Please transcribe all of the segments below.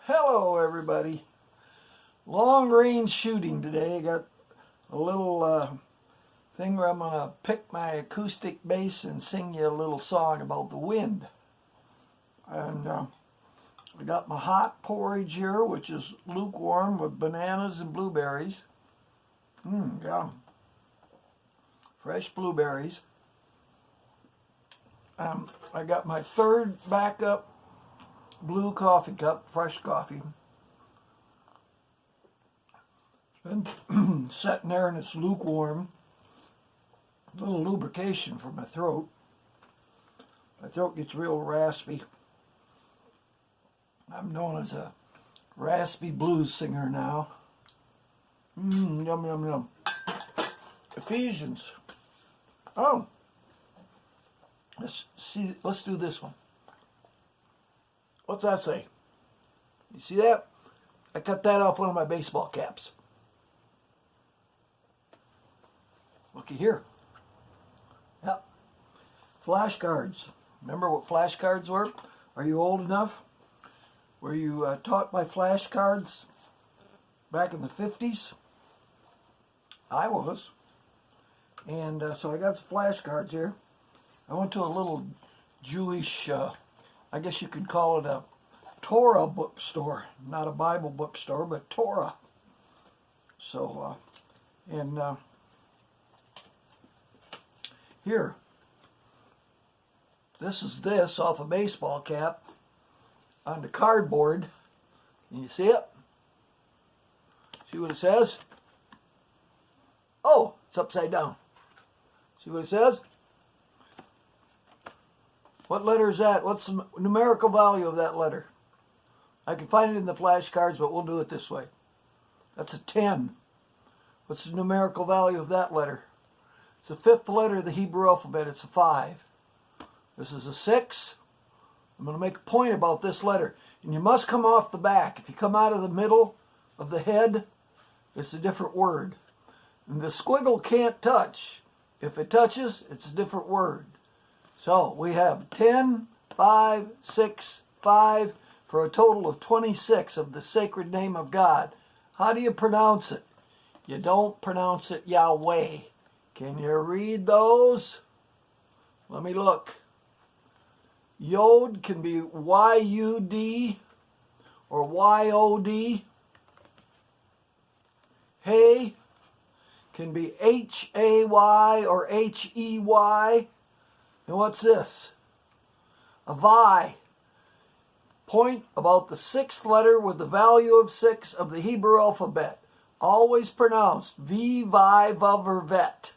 Hello everybody. Long range shooting today. I got a little thing where I'm going to pick my acoustic bass and sing you a little song about the wind. And I got my hot porridge here, which is lukewarm with bananas and blueberries. Yeah. Fresh blueberries. I got my third backup blue coffee cup, fresh coffee. It's been sitting there and it's lukewarm. A little lubrication for my throat. My throat gets real raspy. I'm known as a raspy blues singer now. Yum, yum, yum. Ephesians. Oh. Let's do this one. What's that say? You see that? I cut that off one of my baseball caps. Looky here. Yep. Flashcards. Remember what flashcards were? Are you old enough? Were you taught by flashcards back in the 50s? I was. And so I got the flashcards here. I went to a little Jewish, I guess you could call it a Torah bookstore. Not a Bible bookstore, but Torah. So, here. This is this off a baseball cap on the cardboard. Can you see it? See what it says? Oh, it's upside down. See what it says? What letter is that? What's the numerical value of that letter? I can find it in the flashcards, but we'll do it this way. That's a 10. What's the numerical value of that letter? It's the fifth letter of the Hebrew alphabet. It's a 5. This is a 6. I'm going to make a point about this letter. And you must come off the back. If you come out of the middle of the head, it's a different word. And the squiggle can't touch. If it touches, it's a different word. So we have 10, 5, 6, 5 for a total of 26 of the sacred name of God. How do you pronounce it? You don't pronounce it Yahweh. Can you read those? Let me look. Yod can be Y-U-D or Y-O-D. Hey can be H-A-Y or H-E-Y. And what's this? A Vi. Point about the sixth letter with the value of 6 of the Hebrew alphabet. Always pronounced V, Vi, Vav, or Vet.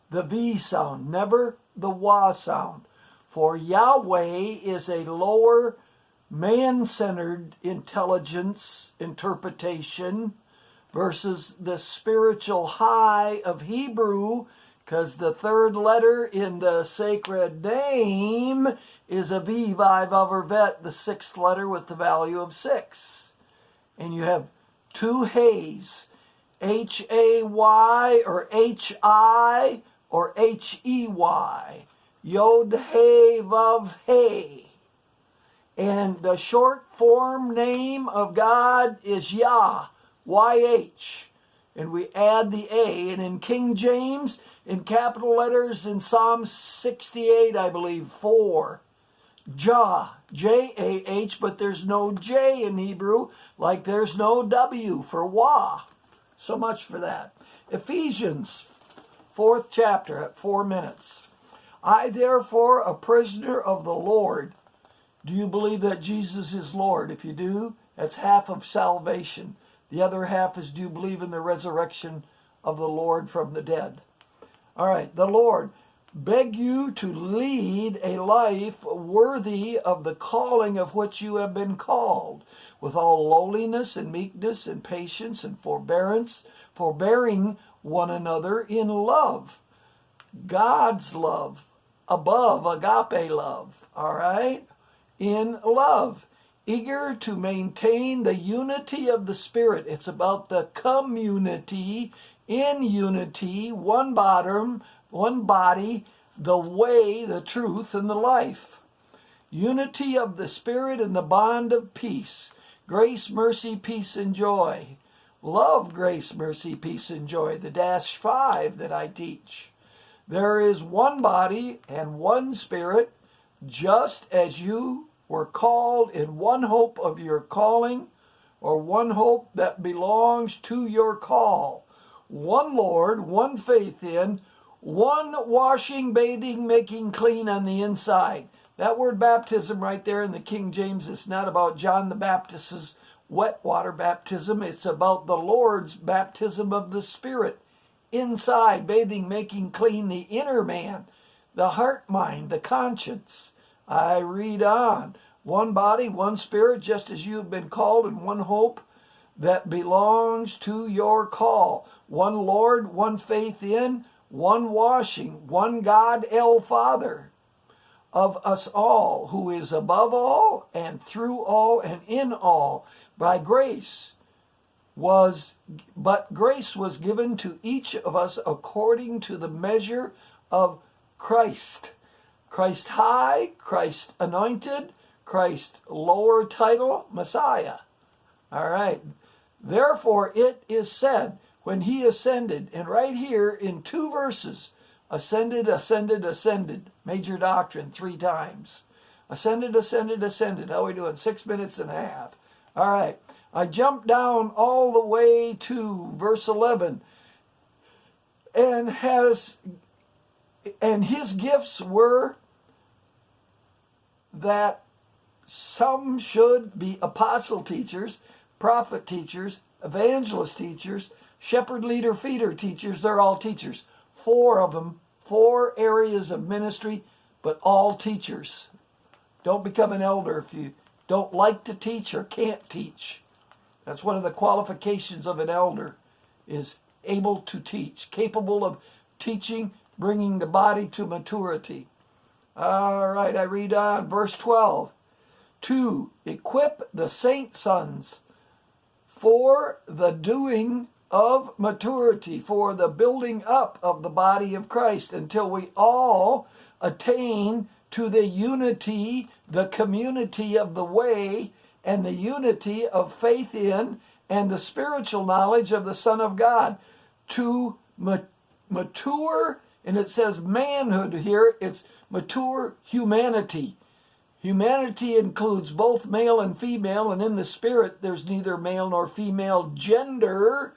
The V sound, never the Wa sound. For Yahweh is a lower, man-centered intelligence interpretation versus the spiritual high of Hebrew, because the third letter in the sacred name is a V, Vi, Vav, or Vet, the sixth letter with the value of 6. And you have two Heys, H-A-Y or H-I or H-E-Y. Yod, He, Vav, He. And the short form name of God is Yah, Y-H. And we add the A. And in King James, in capital letters in Psalm 68, I believe, 4. Jah, J-A-H, but there's no J in Hebrew, like there's no W for Wah. So much for that. Ephesians, 4th chapter at 4 minutes. I, therefore, a prisoner of the Lord. Do you believe that Jesus is Lord? If you do, that's half of salvation. The other half is, do you believe in the resurrection of the Lord from the dead? All right, the Lord, beg you to lead a life worthy of the calling of which you have been called, with all lowliness and meekness and patience and forbearance, forbearing one another in love. God's love, above agape love, all right? In love. Eager to maintain the unity of the Spirit. It's about the community, in unity, one body, the way, the truth, and the life. Unity of the Spirit and the bond of peace. Grace, mercy, peace, and joy. Love, grace, mercy, peace, and joy. The -5 that I teach. There is one body and one spirit, just as you were called in one hope of your calling, or one hope that belongs to your call. One Lord, one faith in, one washing, bathing, making clean on the inside. That word baptism right there in the King James is not about John the Baptist's wet water baptism. It's about the Lord's baptism of the Spirit. Inside, bathing, making clean the inner man, the heart, mind, the conscience. I read on. One body, one spirit, just as you have been called in one hope that belongs to your call. One Lord, one faith in, one washing, one God, El Father of us all, who is above all and through all and in all. But grace was given to each of us according to the measure of Christ. Christ high, Christ anointed, Christ lower title, Messiah. All right. Therefore it is said, when he ascended, and right here in 2 verses, ascended, ascended, ascended, major doctrine 3 times. Ascended, ascended, ascended. How are we doing? 6 minutes and a half. All right. I jumped down all the way to verse 11. And his gifts were that some should be apostle teachers, prophet teachers, evangelist teachers, shepherd, leader, feeder teachers. They're all teachers. 4 of them, 4 areas of ministry, but all teachers. Don't become an elder if you don't like to teach or can't teach. That's one of the qualifications of an elder, is able to teach, capable of teaching, bringing the body to maturity. All right, I read on, verse 12. To equip the saint sons for the doing of maturity, for the building up of the body of Christ, until we all attain to the unity, the community of the way, and the unity of faith in, and the spiritual knowledge of the Son of God, to mature, and it says manhood here, it's mature humanity. Humanity includes both male and female, and in the spirit there's neither male nor female gender.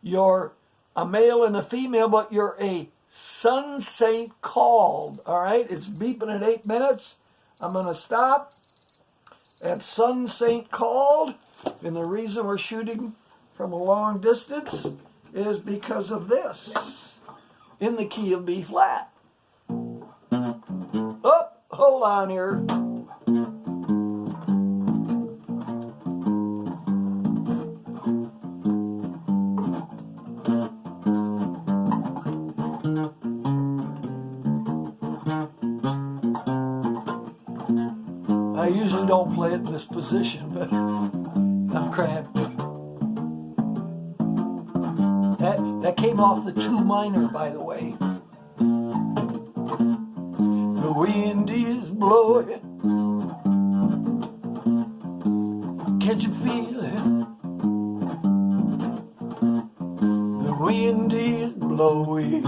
You're a male and a female, but you're a son saint called. All right, it's beeping at 8 minutes. I'm going to stop at son saint called, and the reason we're shooting from a long distance is because of this, in the key of B flat. Oh, hold on here. I usually don't play it in this position, but I'm cramped. That came off the 2 minor, by the way. The wind is blowing. Can't you feel it? The wind is blowing.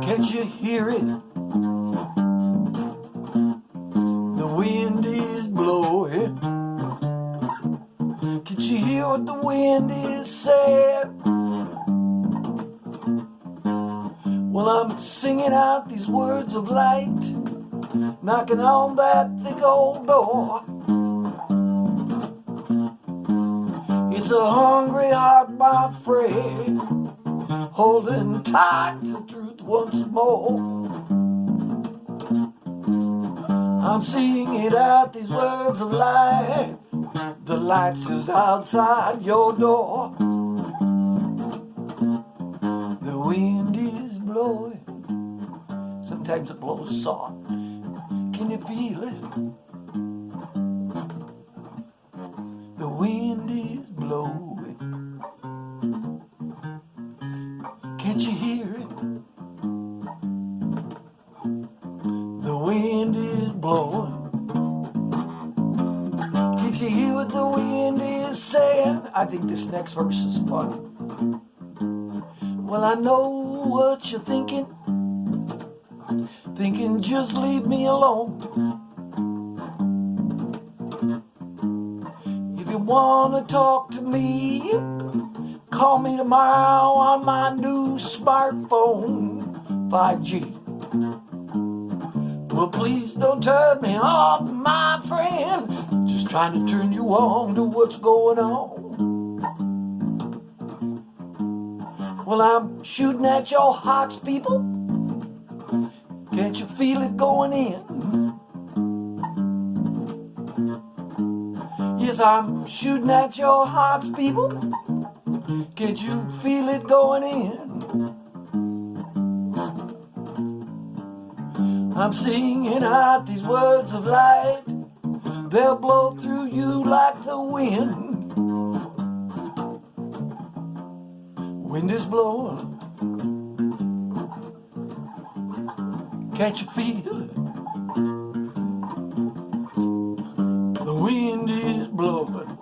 Can't you hear it? The wind is blowing. Can't you hear what the wind is saying? Well, I'm singing out these words of light, knocking on that thick old door. It's a hungry heart, my friend, holding tight to truth once more. I'm singing out these words of light. The lights is outside your door. The wind is blowing. Sometimes it blows soft. Can you feel it? The wind is blowing. Can't you hear it? The wind is blowing. Can't you hear what the wind is saying? I think this next verse is fun. Well, I know what you're thinking. Thinking just leave me alone. If you wanna talk to me, call me tomorrow on my new smartphone, 5G. Well, please don't turn me off, my friend. Just trying to turn you on to what's going on. Well, I'm shooting at your hearts, people. Can't you feel it going in? Yes, I'm shooting at your hearts, people. Can't you feel it going in? I'm singing out these words of light. They'll blow through you like the wind. Wind is blowing. Can't you feel it? The wind is blowing.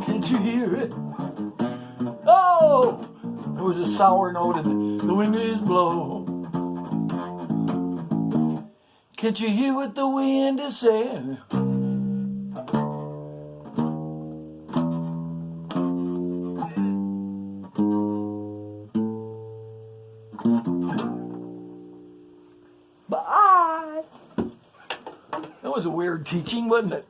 Can't you hear it? Oh! There was a sour note in it. The wind is blowing. Can't you hear what the wind is saying? Bye. That was a weird teaching, wasn't it?